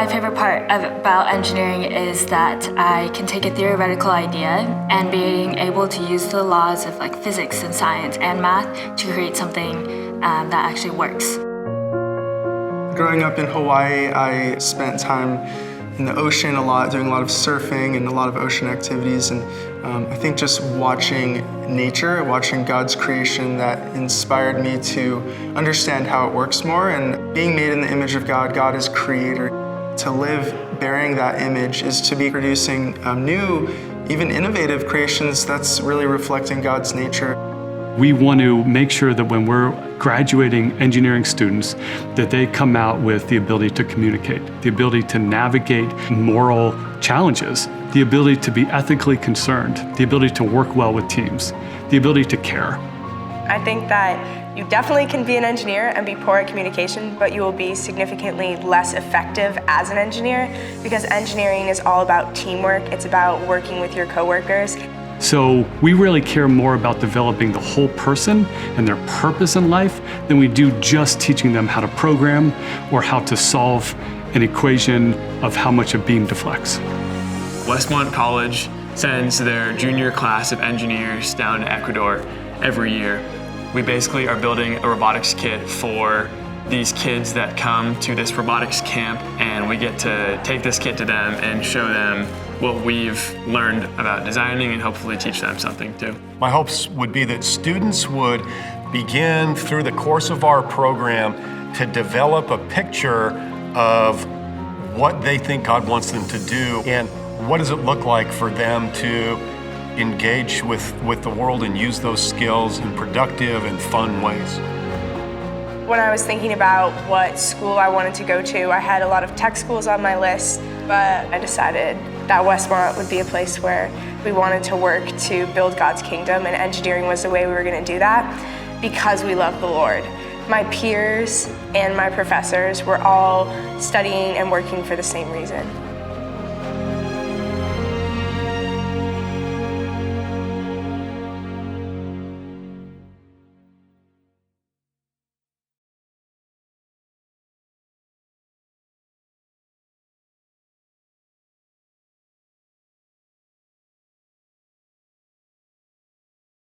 My favorite part about engineering is that I can take a theoretical idea and being able to use the laws of like physics and science and math to create something that actually works. Growing up in Hawaii, I spent time in the ocean a lot, doing a lot of surfing and a lot of ocean activities. And I think just watching nature, watching God's creation, that inspired me to understand how it works more. And being made in the image of God, God is creator. To live bearing that image is to be producing new, even innovative creations that's really reflecting God's nature. We want to make sure that when we're graduating engineering students, that they come out with the ability to communicate, the ability to navigate moral challenges, the ability to be ethically concerned, the ability to work well with teams, the ability to care. I think that you definitely can be an engineer and be poor at communication, but you will be significantly less effective as an engineer because engineering is all about teamwork. It's about working with your coworkers. So we really care more about developing the whole person and their purpose in life than we do just teaching them how to program or how to solve an equation of how much a beam deflects. Westmont College sends their junior class of engineers down to Ecuador every year. We basically are building a robotics kit for these kids that come to this robotics camp, and we get to take this kit to them and show them what we've learned about designing and hopefully teach them something too. My hopes would be that students would begin through the course of our program to develop a picture of what they think God wants them to do and what does it look like for them to engage with the world and use those skills in productive and fun ways. When I was thinking about what school I wanted to go to, I had a lot of tech schools on my list, but I decided that Westmont would be a place where we wanted to work to build God's kingdom, and engineering was the way we were going to do that because we love the Lord. My peers and my professors were all studying and working for the same reason.